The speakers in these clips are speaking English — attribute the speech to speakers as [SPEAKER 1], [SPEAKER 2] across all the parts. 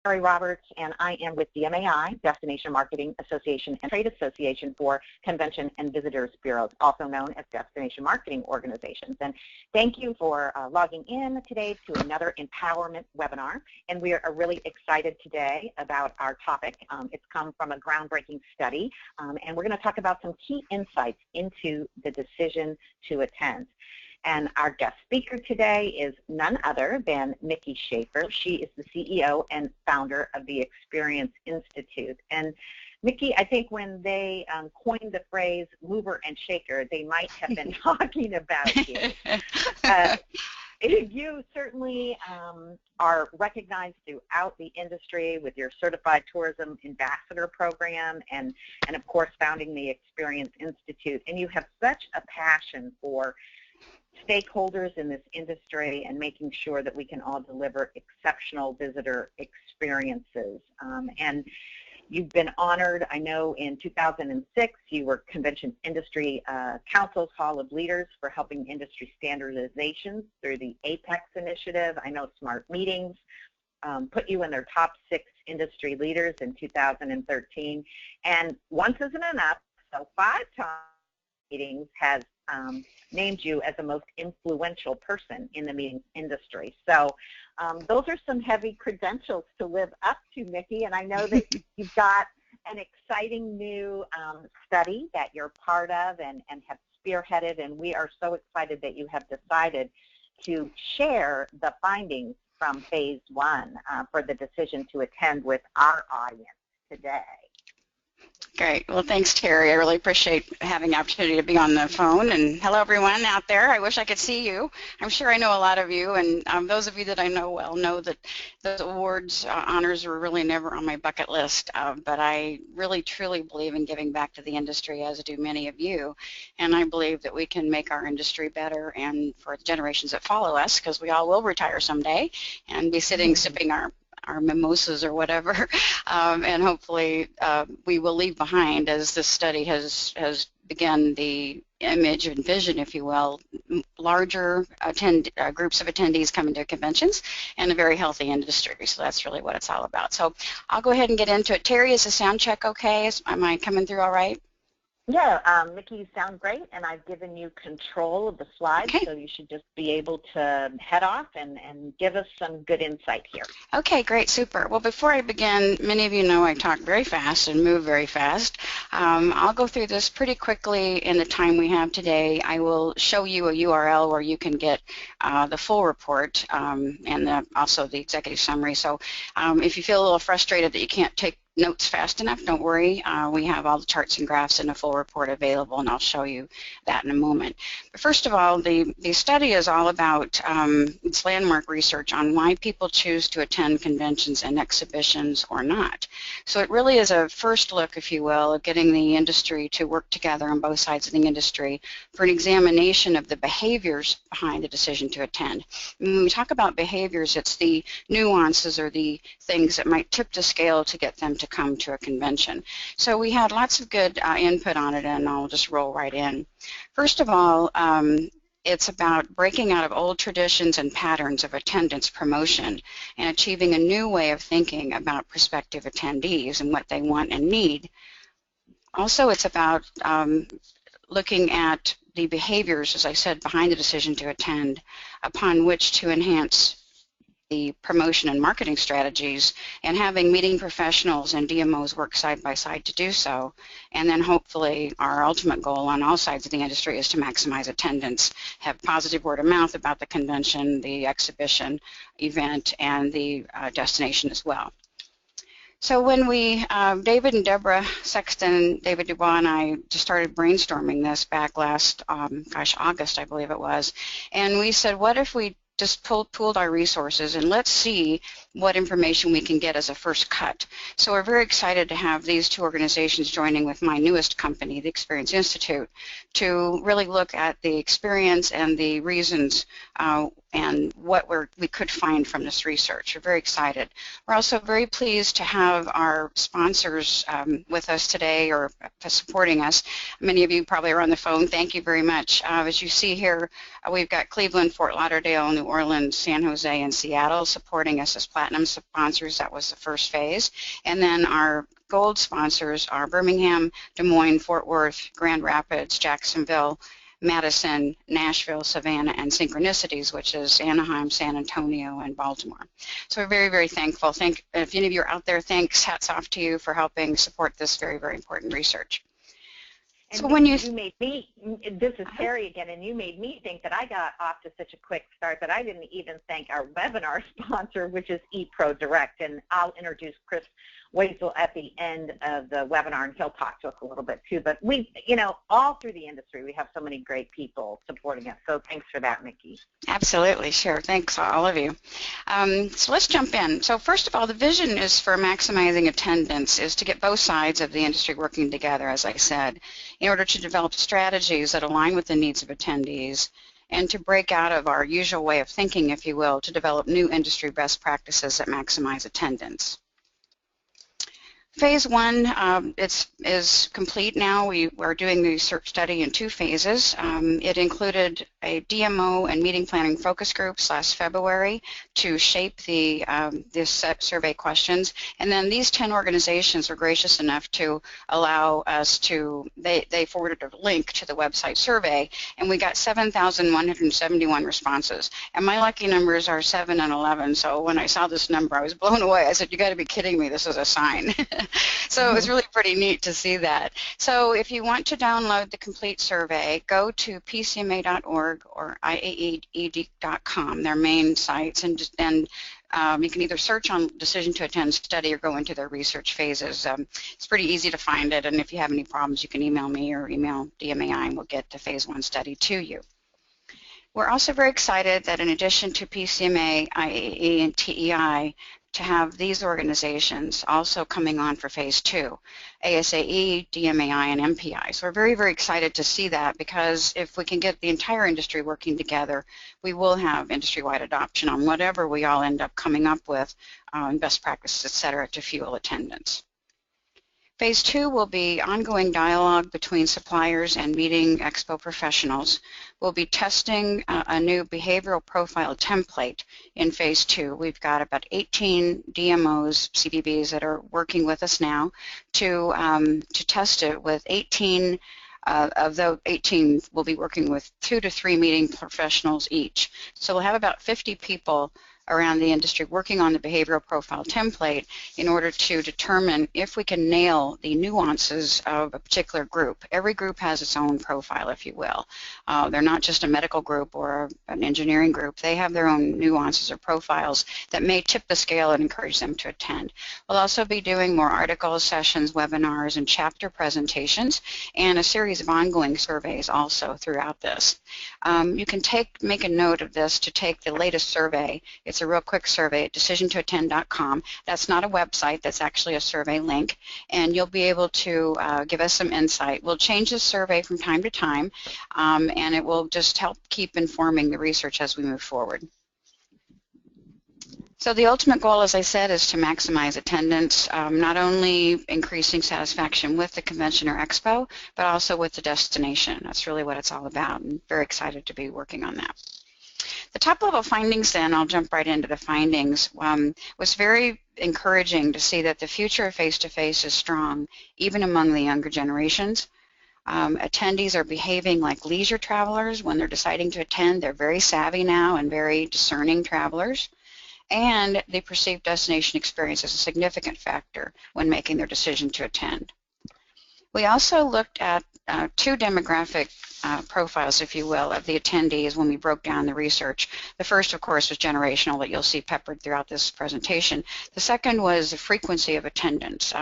[SPEAKER 1] Terry Roberts, and I am with DMAI, Destination Marketing Association and Trade Association for Convention and Visitors Bureaus, also known as Destination Marketing Organizations. And thank you for logging in today to another empowerment webinar. And we are really excited today about our topic. It's come from a groundbreaking study, and we're going to talk about some key insights into the decision to attend. And our guest speaker today is none other than Mickey Schaefer. She is the CEO and founder of the Experience Institute. And Mickey, I think when they coined the phrase mover and shaker, they might have been talking about you. You certainly are recognized throughout the industry with your Certified Tourism Ambassador program and of course, founding the Experience Institute. And you have such a passion for stakeholders in this industry and making sure that we can all deliver exceptional visitor experiences. And you've been honored, I know in 2006 you were Convention Industry Council's Hall of Leaders for helping industry standardizations through the APEX initiative. I know Smart Meetings put you in their top 6 industry leaders in 2013. And once isn't enough, so 5 times Meetings has named you as the most influential person in the meetings industry. So those are some heavy credentials to live up to, Mickey, and I know that you've got an exciting new study that you're part of and have spearheaded, and we are so excited that you have decided to share the findings from phase 1 for the decision to attend with our audience today.
[SPEAKER 2] Great. Well, thanks, Terry. I really appreciate having the opportunity to be on the phone. And hello, everyone out there. I wish I could see you. I'm sure I know a lot of you, and those of you that I know well know that those awards, honors were really never on my bucket list. But I really, truly believe in giving back to the industry, as do many of you. And I believe that we can make our industry better and for the generations that follow us, because we all will retire someday and be sitting, sipping our mimosas or whatever, and hopefully we will leave behind, as this study has begun, the image and vision, if you will, larger groups of attendees coming to conventions and a very healthy industry. So that's really what it's all about. So I'll go ahead and get into it. Terry, is the sound check okay? Am I coming through all right?
[SPEAKER 1] Yeah, Mickey, you sound great, and I've given you control of the slides, so you should just be able to head off and give us some good insight here.
[SPEAKER 2] Okay, great, super. Well, before I begin, many of you know I talk very fast and move very fast. I'll go through this pretty quickly in the time we have today. I will show you a URL where you can get the full report and also the executive summary. So if you feel a little frustrated that you can't take notes fast enough, don't worry. We have all the charts and graphs in a full report available, and I'll show you that in a moment. But first of all, the study is all about its landmark research on why people choose to attend conventions and exhibitions or not. So it really is a first look, if you will, at getting the industry to work together on both sides of the industry for an examination of the behaviors behind the decision to attend. And when we talk about behaviors, it's the nuances or the things that might tip the scale to get them to come to a convention. So we had lots of good input on it, and I'll just roll right in. First of all, it's about breaking out of old traditions and patterns of attendance promotion and achieving a new way of thinking about prospective attendees and what they want and need. Also, it's about looking at the behaviors, as I said, behind the decision to attend, upon which to enhance the promotion and marketing strategies, and having meeting professionals and DMOs work side by side to do so. And then hopefully our ultimate goal on all sides of the industry is to maximize attendance, have positive word of mouth about the convention, the exhibition, event, and the destination as well. So when we, David and Deborah Sexton, David Dubois and I just started brainstorming this back last, August, I believe it was, and we said, what if we just pooled our resources and let's see what information we can get as a first cut. So we're very excited to have these two organizations joining with my newest company, the Experience Institute, to really look at the experience and the reasons and what we could find from this research. We're very excited. We're also very pleased to have our sponsors with us today, or supporting us. Many of you probably are on the phone. Thank you very much. As you see here, we've got Cleveland, Fort Lauderdale, New Orleans, San Jose, and Seattle supporting us as platinum sponsors. That was the first phase. And then our gold sponsors are Birmingham, Des Moines, Fort Worth, Grand Rapids, Jacksonville, Madison, Nashville, Savannah, and Synchronicities, which is Anaheim, San Antonio, and Baltimore. So we're very, very thankful. If any of you are out there, thanks. Hats off to you for helping support this very, very important research.
[SPEAKER 1] And
[SPEAKER 2] so when you
[SPEAKER 1] made me, this is Terry again, and you made me think that I got off to such a quick start that I didn't even thank our webinar sponsor, which is ePro Direct, and I'll introduce Chris Waisel at the end of the webinar, and he'll talk to us a little bit too. But we, all through the industry, we have so many great people supporting us. So thanks for that, Nikki.
[SPEAKER 2] Absolutely, sure. Thanks, all of you. So let's jump in. So first of all, the vision is for maximizing attendance is to get both sides of the industry working together, as I said, in order to develop strategies that align with the needs of attendees, and to break out of our usual way of thinking, if you will, to develop new industry best practices that maximize attendance. Phase one is complete now. We are doing the research study in 2 phases. It included a DMO and meeting planning focus groups last February to shape this survey questions. And then these 10 organizations were gracious enough to allow us to, they forwarded a link to the website survey, and we got 7,171 responses. And my lucky numbers are 7 and 11, so when I saw this number, I was blown away. I said, you got to be kidding me, this is a sign. So it was really pretty neat to see that. So if you want to download the complete survey, go to pcma.org or IAED.com, their main sites, and you can either search on decision to attend study or go into their research phases. It's pretty easy to find it, and if you have any problems, you can email me or email DMAI, and we'll get the phase 1 study to you. We're also very excited that in addition to PCMA, IAE, and TEI, to have these organizations also coming on for phase 2, ASAE, DMAI, and MPI. So we're very, very excited to see that, because if we can get the entire industry working together, we will have industry-wide adoption on whatever we all end up coming up with, best practices, et cetera, to fuel attendance. Phase 2 will be ongoing dialogue between suppliers and meeting expo professionals. We'll be testing a new behavioral profile template in phase 2. We've got about 18 DMOs, CBBs, that are working with us now to test it with 18. Of those 18, we'll be working with 2 to 3 meeting professionals each. So we'll have about 50 people around the industry working on the behavioral profile template in order to determine if we can nail the nuances of a particular group. Every group has its own profile, if you will. They're not just a medical group or an engineering group. They have their own nuances or profiles that may tip the scale and encourage them to attend. We'll also be doing more articles, sessions, webinars, and chapter presentations, and a series of ongoing surveys also throughout this. You can make a note of this to take the latest survey. It's a real quick survey at decisiontoattend.com. That's not a website, that's actually a survey link, and you'll be able to give us some insight. We'll change the survey from time to time, and it will just help keep informing the research as we move forward. So the ultimate goal, as I said, is to maximize attendance, not only increasing satisfaction with the convention or expo, but also with the destination. That's really what it's all about, and very excited to be working on that. The top-level findings, then, I'll jump right into the findings, was very encouraging to see that the future of face-to-face is strong, even among the younger generations. Attendees are behaving like leisure travelers when they're deciding to attend. They're very savvy now and very discerning travelers. And they perceive destination experience as a significant factor when making their decision to attend. We also looked at 2 demographic profiles, if you will, of the attendees when we broke down the research. The first, of course, was generational, that you'll see peppered throughout this presentation. The second was the frequency of attendance.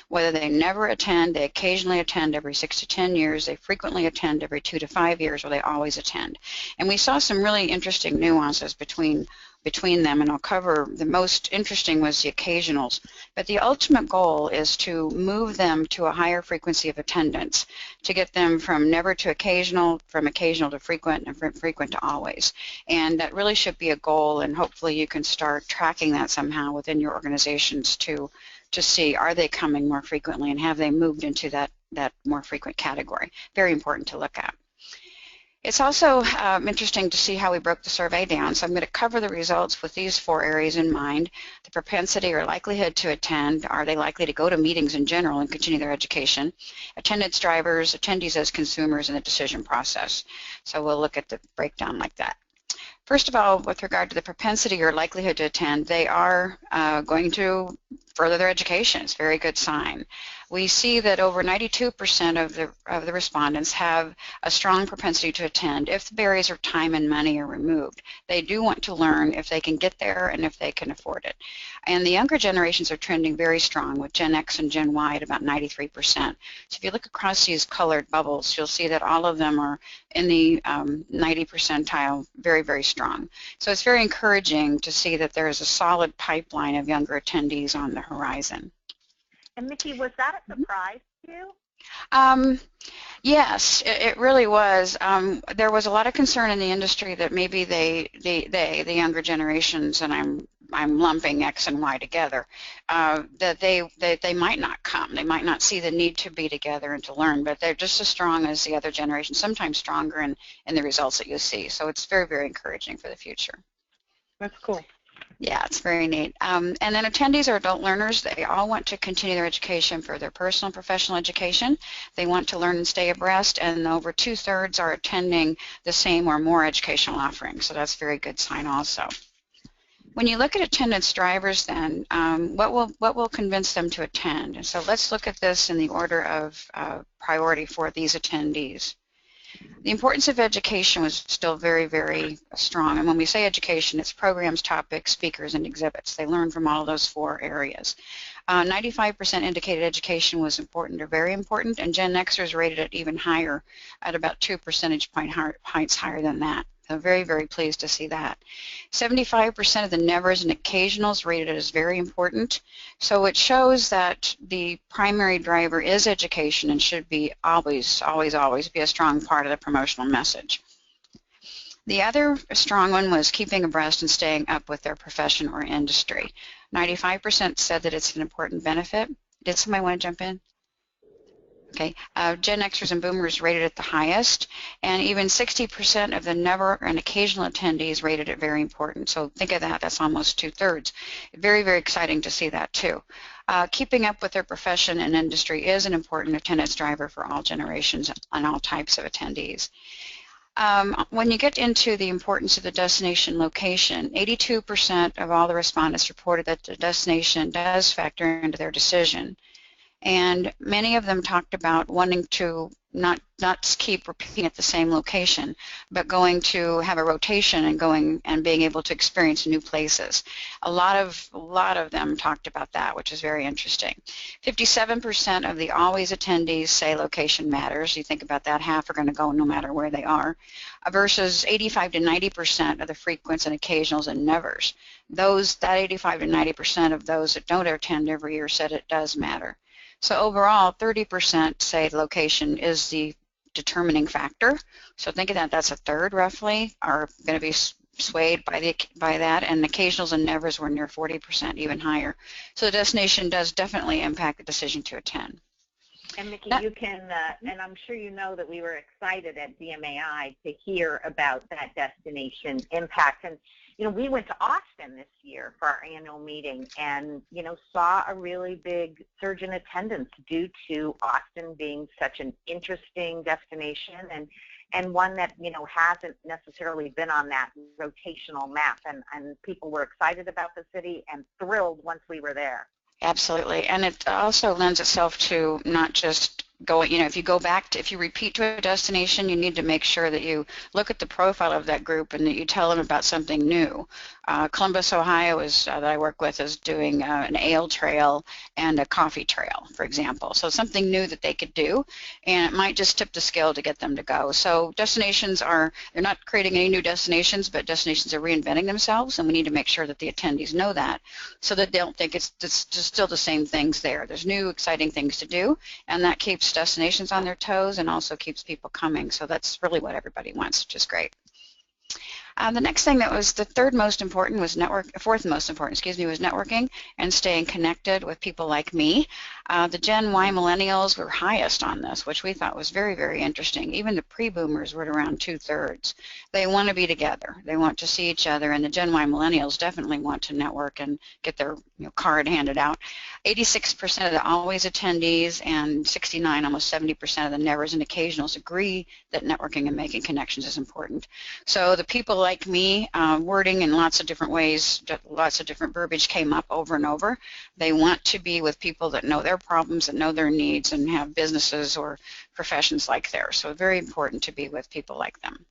[SPEAKER 2] Whether they never attend, they occasionally attend every 6 to 10 years, they frequently attend every 2 to 5 years, or they always attend. And we saw some really interesting nuances between them, and I'll cover the most interesting was the occasionals. But the ultimate goal is to move them to a higher frequency of attendance, to get them from never to occasional occasional to frequent, and from frequent to always. And that really should be a goal, and hopefully you can start tracking that somehow within your organizations to see, are they coming more frequently, and have they moved into that more frequent category. Very important to look at. It's also interesting to see how we broke the survey down. So I'm going to cover the results with these 4 areas in mind: the propensity or likelihood to attend, are they likely to go to meetings in general and continue their education, attendance drivers, attendees as consumers, and the decision process. So we'll look at the breakdown like that. First of all, with regard to the propensity or likelihood to attend, they are going to further their education. It's a very good sign. We see that over 92% of the respondents have a strong propensity to attend if the barriers of time and money are removed. They do want to learn if they can get there and if they can afford it. And the younger generations are trending very strong, with Gen X and Gen Y at about 93%. So if you look across these colored bubbles, you'll see that all of them are in the 90 percentile, very, very strong. So it's very encouraging to see that there is a solid pipeline of younger attendees on the horizon.
[SPEAKER 1] And Mickey, was that a surprise to you?
[SPEAKER 2] Yes, it really was. There was a lot of concern in the industry that maybe the younger generations, and I'm lumping X and Y together, that they might not come. They might not see the need to be together and to learn, but they're just as strong as the other generation, sometimes stronger in the results that you see. So it's very, very encouraging for the future.
[SPEAKER 1] That's cool.
[SPEAKER 2] Yeah, it's very neat. And then attendees are adult learners. They all want to continue their education for their personal and professional education. They want to learn and stay abreast, and over 2/3 are attending the same or more educational offerings. So that's a very good sign also. When you look at attendance drivers then, what will convince them to attend? And so let's look at this in the order of priority for these attendees. The importance of education was still very, very strong. And when we say education, it's programs, topics, speakers, and exhibits. They learn from all of those 4 areas. 95% indicated education was important or very important, and Gen Xers rated it even higher at about 2 percentage points higher than that. So very, very pleased to see that. 75% of the nevers and occasionals rated it as very important. So it shows that the primary driver is education and should be always, always, always be a strong part of the promotional message. The other strong one was keeping abreast and staying up with their profession or industry. 95% said that it's an important benefit. Did somebody want to jump in? Okay, Gen Xers and Boomers rated it the highest, and even 60% of the never and occasional attendees rated it very important. So think of that, that's almost 2/3. Very, very exciting to see that too. Keeping up with their profession and industry is an important attendance driver for all generations and all types of attendees. When you get into the importance of the destination location, 82% of all the respondents reported that the destination does factor into their decision. And many of them talked about wanting to not keep repeating at the same location, but going to have a rotation and going and being able to experience new places. A lot of them talked about that, which is very interesting. 57% of the always attendees say location matters. You think about that, half are going to go no matter where they are, versus 85 to 90% of the frequents and occasionals and nevers. That 85 to 90% of those that don't attend every year said it does matter. So overall, 30% say location is the determining factor. So think of that, that's 1/3 roughly are going to be swayed by that, and occasionals and nevers were near 40%, even higher. So the destination does definitely impact the decision to attend.
[SPEAKER 1] And Mickey, you can, and I'm sure you know that we were excited at DMAI to hear about that destination impact. And, you know, we went to Austin this year for our annual meeting and, you know, saw a really big surge in attendance due to Austin being such an interesting destination and one that, you know, hasn't necessarily been on that rotational map. And people were excited about the city and thrilled once we were there.
[SPEAKER 2] Absolutely, and it also lends itself to not just going, you know, if you repeat to a destination, you need to make sure that you look at the profile of that group and that you tell them about something new. Columbus, Ohio, that I work with, is doing an ale trail and a coffee trail, for example. So something new that they could do, and it might just tip the scale to get them to go. So destinations they're not creating any new destinations, but destinations are reinventing themselves, and we need to make sure that the attendees know that so that they don't think it's just still the same things there. There's new, exciting things to do, and that keeps destinations on their toes and also keeps people coming. So that's really what everybody wants, which is great. The next thing that was the fourth most important, was networking and staying connected with people like me. The Gen Y millennials were highest on this, which we thought was very, very interesting. Even the pre-boomers were at around 2/3. They want to be together. They want to see each other, and the Gen Y millennials definitely want to network and get their card handed out. 86% of the always attendees and 69, almost 70% of the nevers and occasionals agree that networking and making connections is important. So the people like me, wording in lots of different ways, lots of different verbiage came up over and over. They want to be with people that know their problems, that know their needs, and have businesses or professions like theirs. So very important to be with people like them.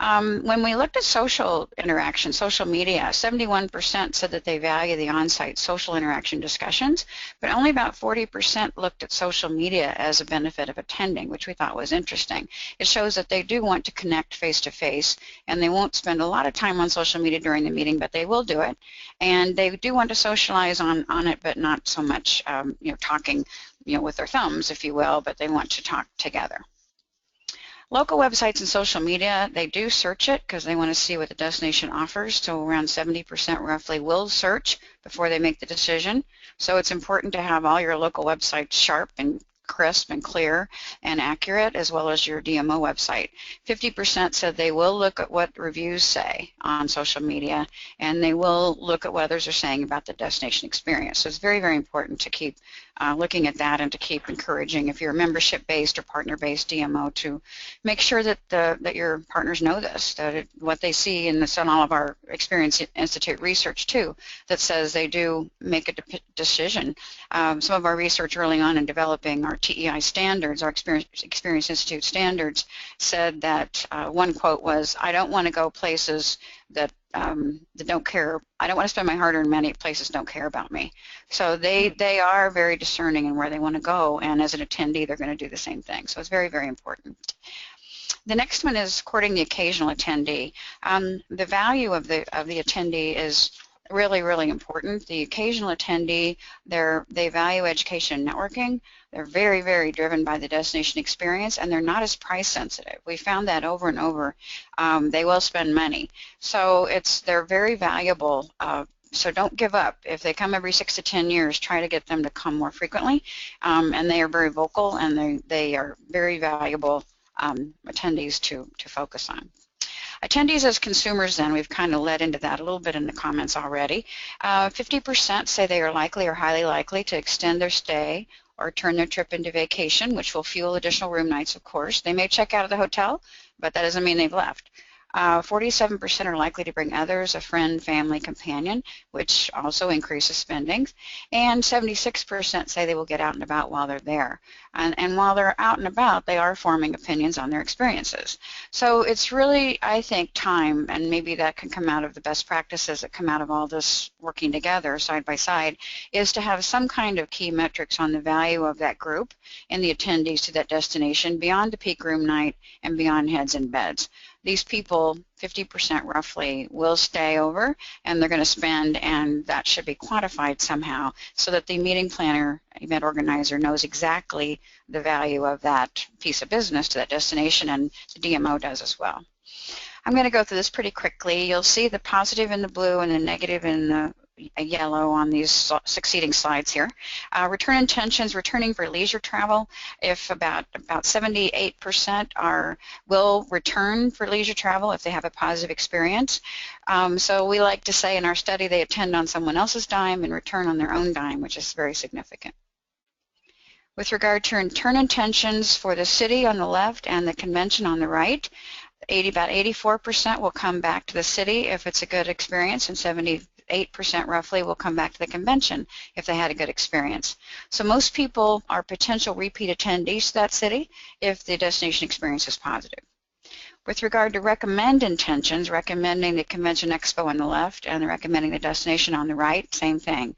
[SPEAKER 2] When we looked at social interaction, social media, 71% said that they value the on-site social interaction discussions, but only about 40% looked at social media as a benefit of attending, which we thought was interesting. It shows that they do want to connect face-to-face, and they won't spend a lot of time on social media during the meeting, but they will do it. And they do want to socialize on it, but not so much talking with their thumbs, if you will, but they want to talk together. Local websites and social media, they do search it because they want to see what the destination offers. So around 70% roughly will search before they make the decision. So it's important to have all your local websites sharp and crisp and clear and accurate, as well as your DMO website. 50% said they will look at what reviews say on social media, and they will look at what others are saying about the destination experience. So it's very, very important to keep looking at that and to keep encouraging, if you're a membership-based or partner-based DMO, to make sure that that your partners know this, that what they see, and it's on all of our Experience Institute research too, that says they do make a decision. Some of our research early on in developing our TEI standards, our Experience Institute standards, said that one quote was, "I don't want to go places that don't care. I don't want to spend my hard-earned money at places that don't care about me." So they are very discerning in where they want to go, and as an attendee, they're going to do the same thing. So it's very, very important. The next one is courting the occasional attendee. The value of the attendee is really, really important. The occasional attendee, they value education and networking. They're very, very driven by the destination experience, and they're not as price sensitive. We found that over and over. They will spend money. So they're very valuable. So don't give up. If they come every 6 to 10 years, try to get them to come more frequently. And they are very vocal, and they are very valuable attendees to focus on. Attendees as consumers, then, we've kind of led into that a little bit in the comments already. 50% say they are likely or highly likely to extend their stay or turn their trip into vacation, which will fuel additional room nights, of course. They may check out of the hotel, but that doesn't mean they've left. 47% are likely to bring others, a friend, family, companion, which also increases spending. And 76% say they will get out and about while they're there. And while they're out and about, they are forming opinions on their experiences. So it's really, I think, time, and maybe that can come out of the best practices that come out of all this working together side by side, is to have some kind of key metrics on the value of that group and the attendees to that destination beyond the peak room night and beyond heads and beds. These people, 50% roughly, will stay over, and they're going to spend, and that should be quantified somehow so that the meeting planner, event organizer, knows exactly the value of that piece of business to that destination, and the DMO does as well. I'm going to go through this pretty quickly. You'll see the positive in the blue and the negative in the yellow on these succeeding slides here. Return intentions, returning for leisure travel. If about 78% will return for leisure travel if they have a positive experience. So we like to say in our study they attend on someone else's dime and return on their own dime, which is very significant. With regard to return intentions for the city on the left and the convention on the right, about 84% will come back to the city if it's a good experience, and 78% roughly will come back to the convention if they had a good experience. So most people are potential repeat attendees to that city if the destination experience is positive. With regard to recommend intentions, recommending the convention expo on the left and recommending the destination on the right, same thing.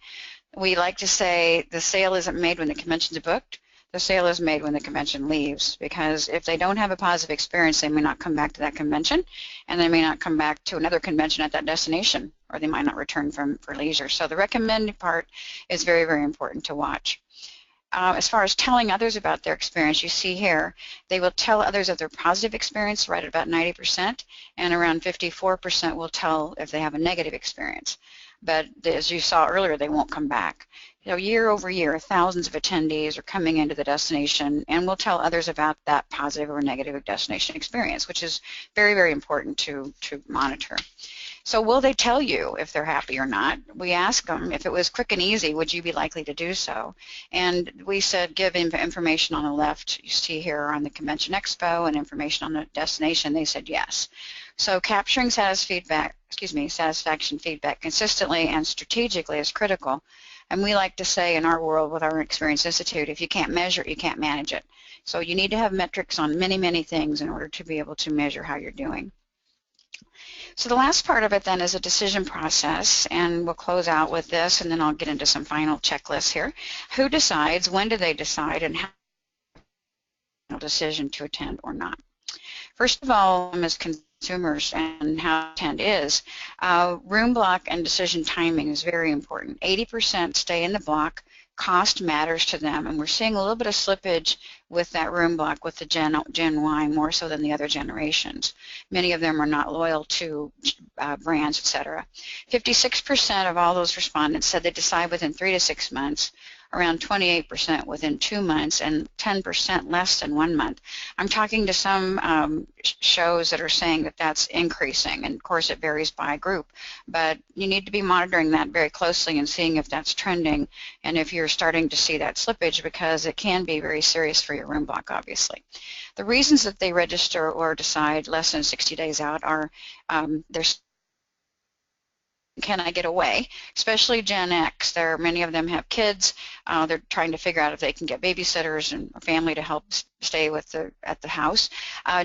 [SPEAKER 2] We like to say the sale isn't made when the convention is booked. The sale is made when the convention leaves, because if they don't have a positive experience, they may not come back to that convention, and they may not come back to another convention at that destination, or they might not return for leisure. So the recommended part is very, very important to watch. As far as telling others about their experience, you see here, they will tell others of their positive experience right at about 90%, and around 54% will tell if they have a negative experience. But as you saw earlier, they won't come back. You know, year over year, thousands of attendees are coming into the destination and will tell others about that positive or negative destination experience, which is very, very important to monitor. So will they tell you if they're happy or not? We ask them, if it was quick and easy, would you be likely to do so? And we said give information on the left. You see here on the Convention Expo and information on the destination. They said yes. So capturing satisfaction feedback consistently and strategically is critical. And we like to say in our world with our Experience Institute, if you can't measure it, you can't manage it. So you need to have metrics on many, many things in order to be able to measure how you're doing. So the last part of it then is a decision process, and we'll close out with this, and then I'll get into some final checklists here. Who decides, when do they decide, and how decision to attend or not? First of all, as consumers and how attend is, room block and decision timing is very important. 80% stay in the block. Cost matters to them, and we're seeing a little bit of slippage with that room block with the Gen Y more so than the other generations. Many of them are not loyal to brands, etc. 56% of all those respondents said they decide within 3 to 6 months, around 28% within 2 months, and 10% less than 1 month. I'm talking to some shows that are saying that that's increasing, and of course it varies by group, but you need to be monitoring that very closely and seeing if that's trending and if you're starting to see that slippage, because it can be very serious for your room block, obviously. The reasons that they register or decide less than 60 days out are there's can I get away, especially Gen X. Many of them have kids. They're trying to figure out if they can get babysitters and a family to help stay at the house.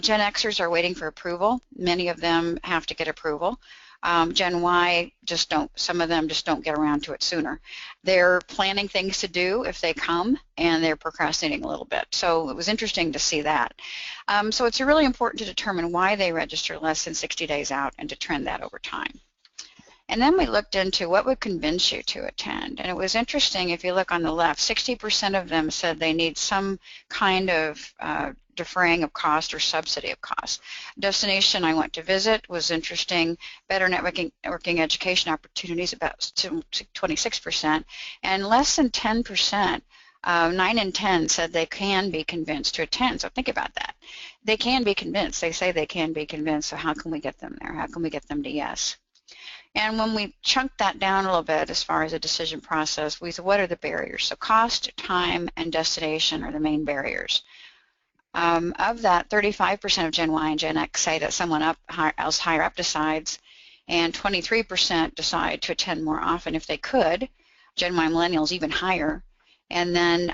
[SPEAKER 2] Gen Xers are waiting for approval. Many of them have to get approval. Gen Y just don't, some of them just don't get around to it sooner. They're planning things to do if they come, and they're procrastinating a little bit. So it was interesting to see that. So it's really important to determine why they register less than 60 days out and to trend that over time. And then we looked into what would convince you to attend. And it was interesting, if you look on the left, 60% of them said they need some kind of deferring of cost or subsidy of cost. Destination I went to visit was interesting. Better networking education opportunities, about 26%. And less than 10%, 9 in 10 said they can be convinced to attend. So think about that. They can be convinced. They say they can be convinced. So how can we get them there? How can we get them to yes? And when we chunked that down a little bit as far as a decision process, we said, what are the barriers? So cost, time, and destination are the main barriers. Of that, 35% of Gen Y and Gen X say that someone else higher up decides, and 23% decide to attend more often if they could. Gen Y millennials even higher. And then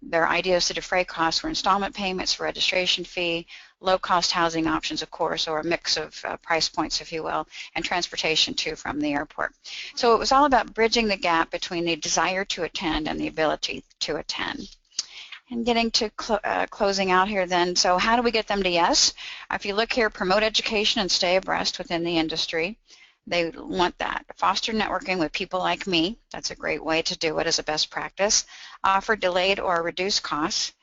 [SPEAKER 2] their ideas to defray costs were installment payments for registration fee, low-cost housing options, of course, or a mix of price points, if you will, and transportation, too, from the airport. So it was all about bridging the gap between the desire to attend and the ability to attend. And getting to closing out here then, so how do we get them to yes? If you look here, promote education and stay abreast within the industry. They want that. Foster networking with people like me. That's a great way to do it as a best practice. Offer delayed or reduced costs.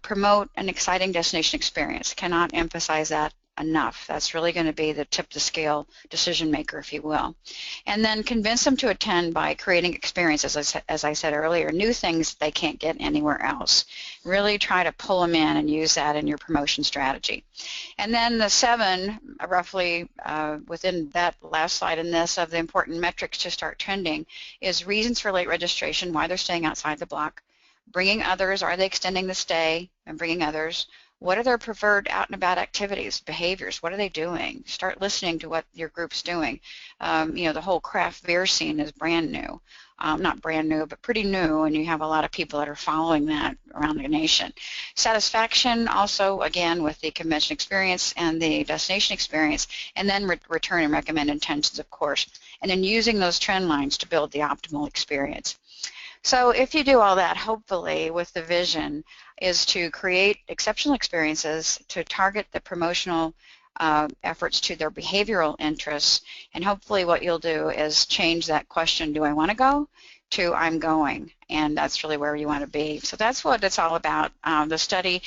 [SPEAKER 2] Promote an exciting destination experience. Cannot emphasize that enough. That's really going to be the tip of the scale decision maker, if you will. And then convince them to attend by creating experiences, as I said earlier, new things they can't get anywhere else. Really try to pull them in and use that in your promotion strategy. And then the 7, roughly within that last slide in this, of the important metrics to start trending is reasons for late registration, why they're staying outside the block, bringing others, are they extending the stay and bringing others, What are their preferred out and about activities, behaviors? What are they doing? Start listening to what your group's doing. You know, the whole craft beer scene is brand new. Not brand new, but pretty new, and you have a lot of people that are following that around the nation. Satisfaction also, again, with the convention experience and the destination experience, and then return and recommend intentions, of course, and then using those trend lines to build the optimal experience. So if you do all that, hopefully, with the vision is to create exceptional experiences, to target the promotional efforts to their behavioral interests, and hopefully what you'll do is change that question, do I want to go, to I'm going, and that's really where you want to be. So that's what it's all about, the study.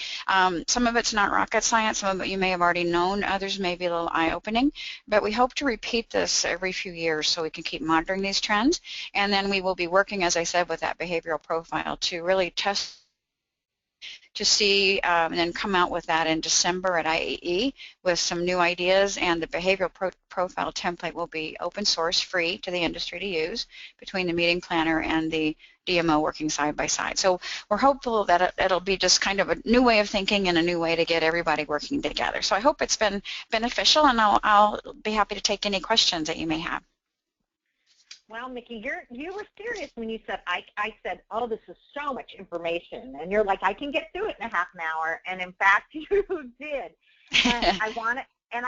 [SPEAKER 2] Some of it's not rocket science, some of it you may have already known, others may be a little eye-opening, but we hope to repeat this every few years so we can keep monitoring these trends, and then we will be working, as I said, with that behavioral profile to really test to see and then come out with that in December at IAE with some new ideas, and the behavioral profile template will be open source, free to the industry to use between the meeting planner and the DMO working side by side. So we're hopeful that it'll be just kind of a new way of thinking and a new way to get everybody working together. So I hope it's been beneficial, and I'll be happy to take any questions that you may have.
[SPEAKER 1] Well, Mickey, you were serious when you said, I said, oh, this is so much information. And you're like, I can get through it in a half an hour. And in fact, you did. And I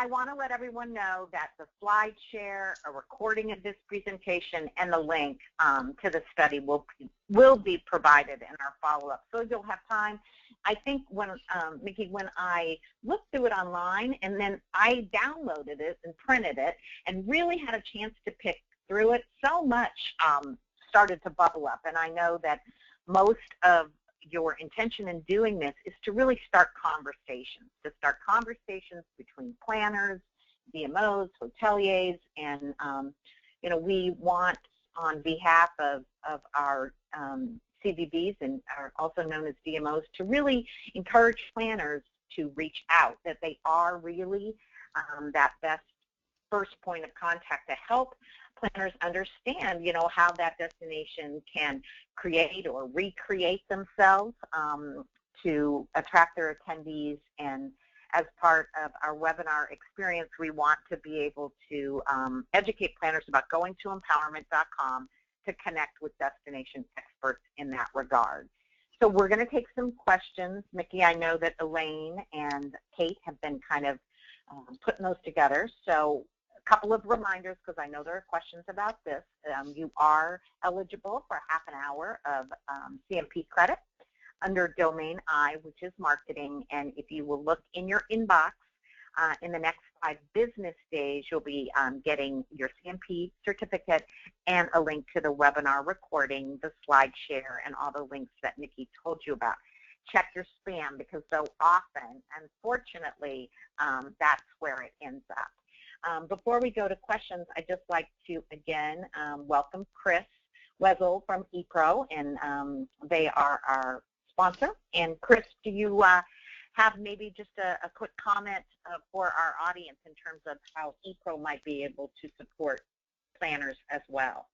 [SPEAKER 1] want to let everyone know that the slide share, a recording of this presentation, and the link to the study will be provided in our follow-up. So you'll have time. I think when, Mickey, when I looked through it online, and then I downloaded it and printed it and really had a chance to pick through it, so much started to bubble up. And I know that most of your intention in doing this is to really start conversations, between planners, DMOs, hoteliers, and you know, we want, on behalf of our CVBs, and are also known as DMOs, to really encourage planners to reach out, that they are really that best first point of contact to help planners understand, you know, how that destination can create or recreate themselves to attract their attendees. And as part of our webinar experience, we want to be able to educate planners about going to empowerMINT.com to connect with destination experts in that regard. So we're going to take some questions. Mickey, I know that Elaine and Kate have been kind of putting those together. So couple of reminders, because I know there are questions about this. You are eligible for half an hour of CMP credit under Domain I, which is marketing. And if you will look in your inbox in the next 5 business days, you'll be getting your CMP certificate and a link to the webinar recording, the slide share, and all the links that Nikki told you about. Check your spam, because so often, unfortunately, that's where it ends up. Before we go to questions, I'd just like to, again, welcome Chris Wessel from ePro, and they are our sponsor. And Chris, do you have maybe just a quick comment for our audience in terms of how ePro might be able to support planners as well?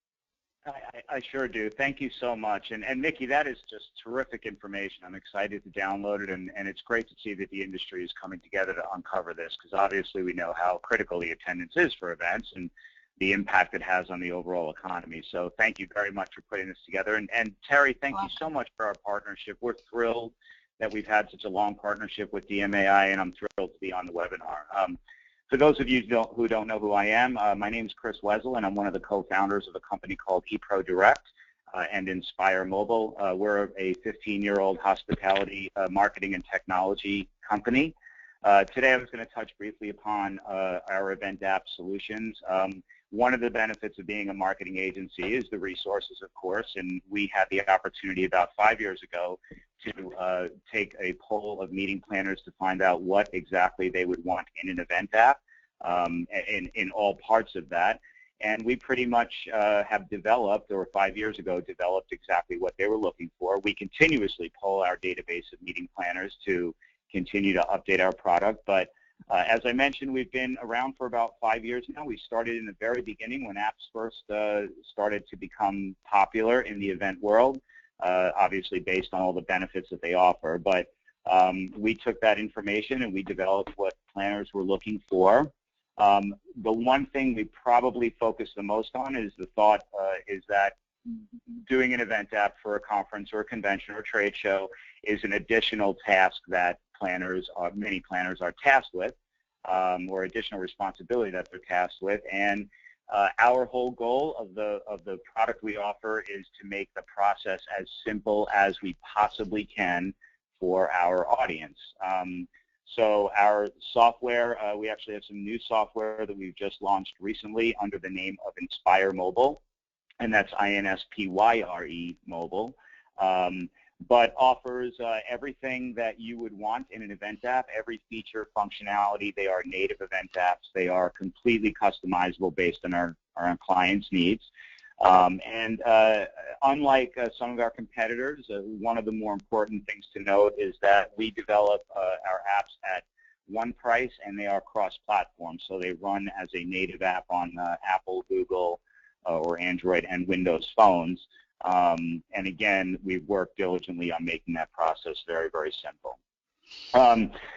[SPEAKER 3] I sure do. Thank you so much. And Nikki, that is just terrific information. I'm excited to download it, and it's great to see that the industry is coming together to uncover this, because obviously we know how critical the attendance is for events and the impact it has on the overall economy. So thank you very much for putting this together. And Terry, thank you so much for our partnership. We're thrilled that we've had such a long partnership with DMAI, and I'm thrilled to be on the webinar. For those of you who don't know who I am, my name is Chris Wessel, and I'm one of the co-founders of a company called ePro Direct and Inspire Mobile. We're a 15-year-old hospitality marketing and technology company. Today I was going to touch briefly upon our event app solutions. One of the benefits of being a marketing agency is the resources, of course, and we had the opportunity about 5 years ago to take a poll of meeting planners to find out what exactly they would want in an event app in all parts of that. And we pretty much have developed, or 5 years ago, developed exactly what they were looking for. We continuously poll our database of meeting planners to continue to update our product. But as I mentioned, we've been around for about 5 years now. We started in the very beginning when apps first started to become popular in the event world, obviously based on all the benefits that they offer. But We took that information and we developed what planners were looking for. The one thing we probably focus the most on is the thought is that doing an event app for a conference or a convention or a trade show is an additional task that many planners are tasked with, or additional responsibility that they're tasked with. And our whole goal of the product we offer is to make the process as simple as we possibly can for our audience. So our software, we actually have some new software that we've just launched recently under the name of Inspire Mobile, and that's INSPYRE Mobile, but offers everything that you would want in an event app, every feature, functionality. They are native event apps. They are completely customizable based on our clients' needs. And unlike some of our competitors, one of the more important things to note is that we develop our apps at one price, and they are cross-platform. So they run as a native app on Apple, Google, or Android and Windows phones. And again, we've worked diligently on making that process very, very simple.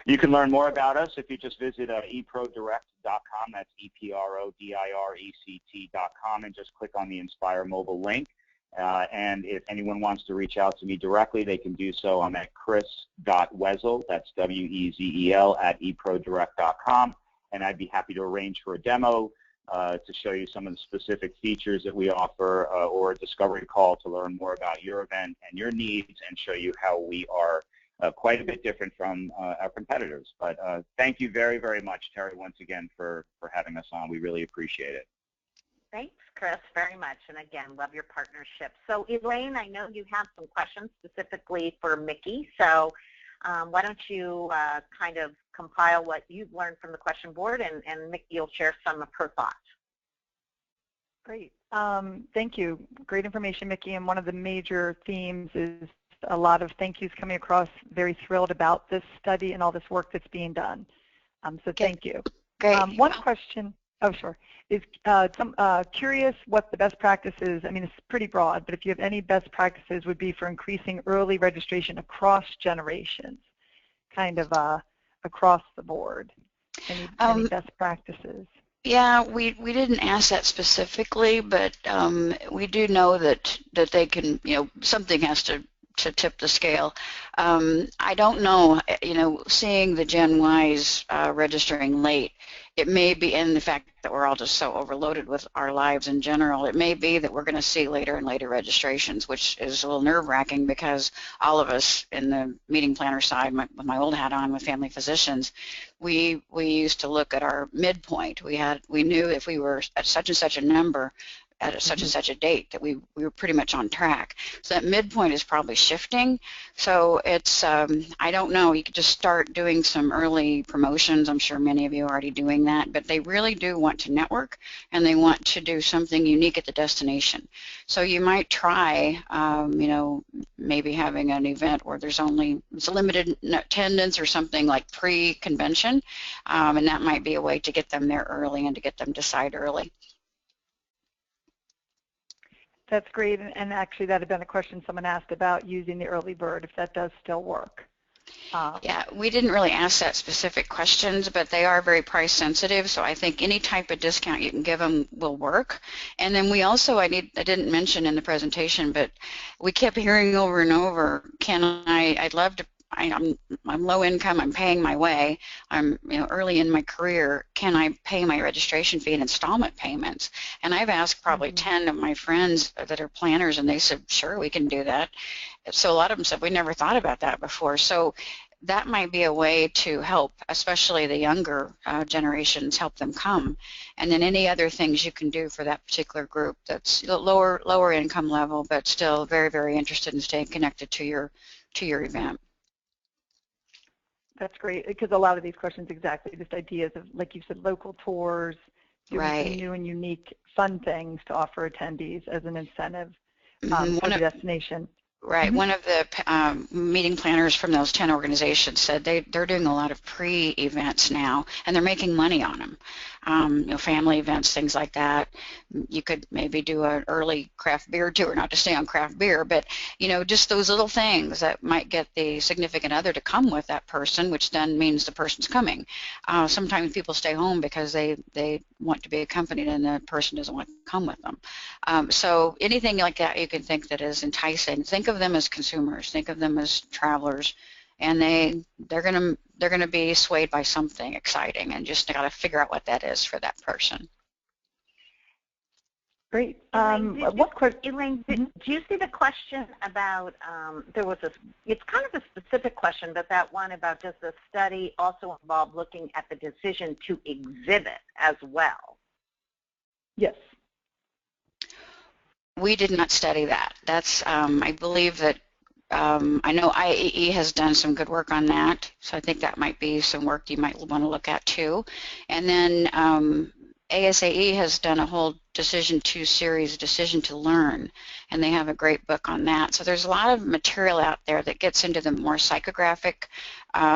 [SPEAKER 3] You can learn more about us if you just visit eprodirect.com. That's eprodirect.com, and just click on the Inspire Mobile link. And if anyone wants to reach out to me directly, they can do so. I'm at chris.wezel, that's W-E-Z-E-L, at eprodirect.com, and I'd be happy to arrange for a demo to show you some of the specific features that we offer, or a discovery call to learn more about your event and your needs and show you how we are quite a bit different from our competitors. But thank you very, very much, Terry, once again for having us on. We really appreciate it.
[SPEAKER 1] Thanks, Chris, very much. And again, love your partnership. So Elaine, I know you have some questions specifically for Mickey. So why don't you kind of compile what you've learned from the question board, and Mickey will share some of her thoughts.
[SPEAKER 4] Great. Thank you. Great information, Mickey. And one of the major themes is a lot of thank yous coming across. Very thrilled about this study and all this work that's being done. So thank you.
[SPEAKER 2] Great.
[SPEAKER 4] One question, oh sure, is curious what the best practices, I mean it's pretty broad, but if you have any best practices would be for increasing early registration across generations, kind of across the board. Any best practices?
[SPEAKER 2] Yeah, we didn't ask that specifically, but we do know that they can, something has to tip the scale. I don't know, seeing the Gen Ys registering late, it may be, and the fact that we're all just so overloaded with our lives in general, it may be that we're going to see later and later registrations, which is a little nerve-wracking because all of us in the meeting planner side, with my old hat on with family physicians, we used to look at our midpoint. We knew if we were at such and such a number, at such and such a date, that we were pretty much on track. So that midpoint is probably shifting. So it's, I don't know, you could just start doing some early promotions. I'm sure many of you are already doing that, but they really do want to network and they want to do something unique at the destination. So you might try, maybe having an event where it's a limited attendance or something like pre-convention, and that might be a way to get them there early and to get them to decide early.
[SPEAKER 4] That's great, and actually that had been a question someone asked about using the early bird, if that does still work.
[SPEAKER 2] Yeah, we didn't really ask that specific questions, but they are very price sensitive, so I think any type of discount you can give them will work. And then we also, I didn't mention in the presentation, but we kept hearing over and over, I'd love to, I'm low income, I'm paying my way, I'm early in my career, can I pay my registration fee in installment payments? And I've asked probably 10 of my friends that are planners, and they said, sure, we can do that. So a lot of them said, we never thought about that before. So that might be a way to help, especially the younger generations, help them come. And then any other things you can do for that particular group that's lower income level, but still very, very interested in staying connected to your event.
[SPEAKER 4] That's great, because a lot of these questions, exactly, just ideas of, like you said, local tours, doing some new and unique fun things to offer attendees as an incentive for the destination.
[SPEAKER 2] Right. One of the meeting planners from those 10 organizations said they're doing a lot of pre-events now, and they're making money on them. Family events, things like that. You could maybe do an early craft beer tour, not to stay on craft beer, but just those little things that might get the significant other to come with that person, which then means the person's coming. Sometimes people stay home because they want to be accompanied and the person doesn't want to come with them. So anything like that you can think that is enticing. Think of them as consumers. Think of them as travelers, and they're gonna be swayed by something exciting, and just got to figure out what that is for that person.
[SPEAKER 4] Great.
[SPEAKER 1] Elaine, do you see the question about, it's kind of a specific question, but that one about, does the study also involve looking at the decision to exhibit as well?
[SPEAKER 4] Yes.
[SPEAKER 2] We did not study that. That's, I believe that, I know IAE has done some good work on that, so I think that might be some work you might want to look at too. And then ASAE has done a whole decision to series, decision to learn, and they have a great book on that. So there's a lot of material out there that gets into the more psychographic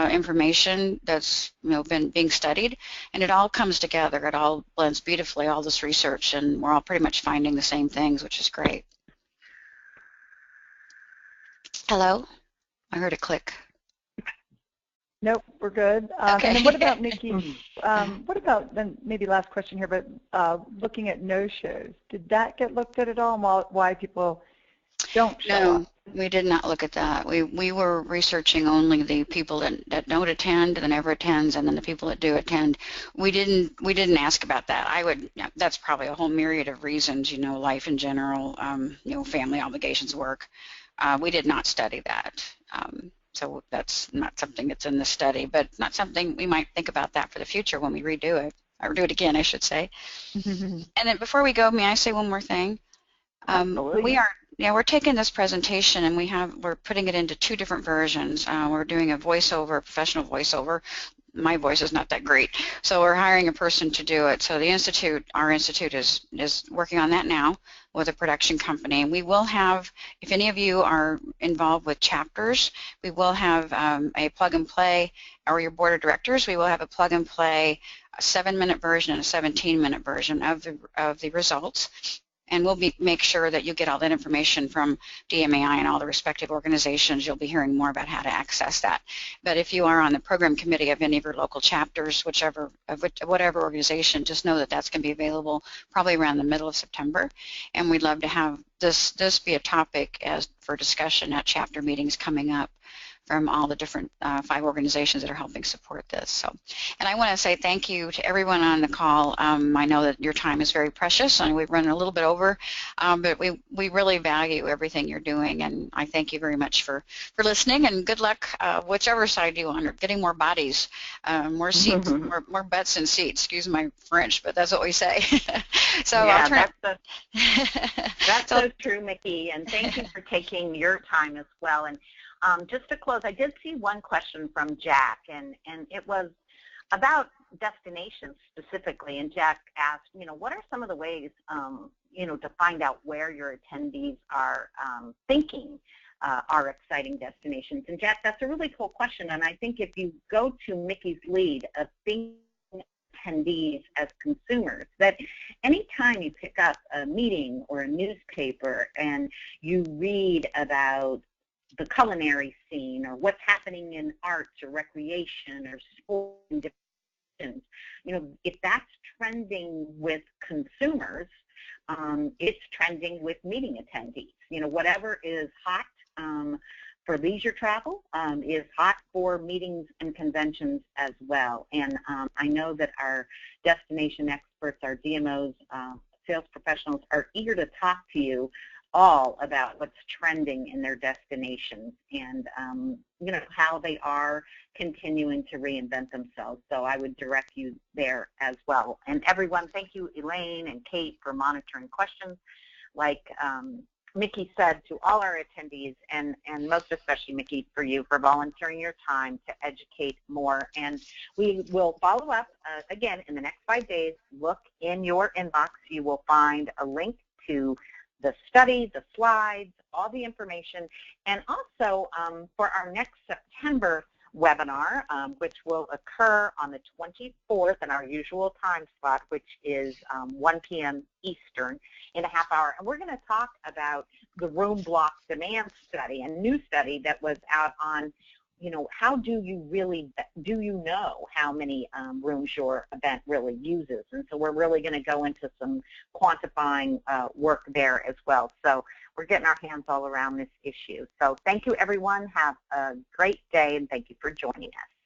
[SPEAKER 2] information that's been being studied, and it all comes together. It all blends beautifully, all this research, and we're all pretty much finding the same things, which is great. Hello? I heard a click.
[SPEAKER 4] Nope, we're good.
[SPEAKER 2] Okay.
[SPEAKER 4] And then what about, Nikki, what about, then maybe last question here, but looking at no-shows, did that get looked at all, and why people don't show up?
[SPEAKER 2] We did not look at that. We were researching only the people that don't attend, that never attends, and then the people that do attend. We didn't ask about that. That's probably a whole myriad of reasons, life in general, family obligations, work. We did not study that. So that's not something that's in the study, but not something we might think about that for the future when we redo it, or do it again, I should say. And then before we go, may I say one more thing? We're taking this presentation and we're putting it into 2 different versions. We're doing a voiceover, professional voiceover. My voice is not that great, so we're hiring a person to do it. So our institute is working on that now with a production company. And we will have, if any of you are involved with chapters, we will have a plug and play, or your board of directors, we will have a plug and play, a 7-minute version and a 17-minute version of the results. And we'll make sure that you get all that information from DMAI and all the respective organizations. You'll be hearing more about how to access that. But if you are on the program committee of any of your local chapters, whatever organization, just know that that's going to be available probably around the middle of September. And we'd love to have this be a topic for discussion at chapter meetings coming up from all the different 5 organizations that are helping support this. So, and I want to say thank you to everyone on the call. I know that your time is very precious, and we've run a little bit over, but we really value everything you're doing, and I thank you very much for listening, and good luck whichever side you want, or getting more bodies, more seats, more butts and seats. Excuse my French, but that's what we say. So yeah,
[SPEAKER 1] that's so true, Mickey, and thank you for taking your time as well. And just to close, I did see one question from Jack, and it was about destinations specifically. And Jack asked, what are some of the ways, to find out where your attendees are thinking are exciting destinations? And Jack, that's a really cool question. And I think if you go to Mickey's lead of thinking attendees as consumers, that anytime you pick up a meeting or a newspaper and you read about the culinary scene, or what's happening in arts or recreation or sport and different, if that's trending with consumers, it's trending with meeting attendees. Whatever is hot for leisure travel is hot for meetings and conventions as well. And I know that our destination experts, our DMOs, sales professionals are eager to talk to you all about what's trending in their destinations and how they are continuing to reinvent themselves. So I would direct you there as well. And everyone, thank you, Elaine and Kate, for monitoring questions. Like Mickey said, to all our attendees, and most especially Mickey, for you for volunteering your time to educate more. And we will follow up again in the next 5 days. Look in your inbox. You will find a link to the study, the slides, all the information, and also for our next September webinar, which will occur on the 24th in our usual time slot, which is 1 p.m. Eastern, in a half hour. And we're going to talk about the room block demand study, a new study that was out on, how do you know how many rooms your event really uses? And so we're really going to go into some quantifying work there as well. So we're getting our hands all around this issue. So thank you, everyone. Have a great day, and thank you for joining us.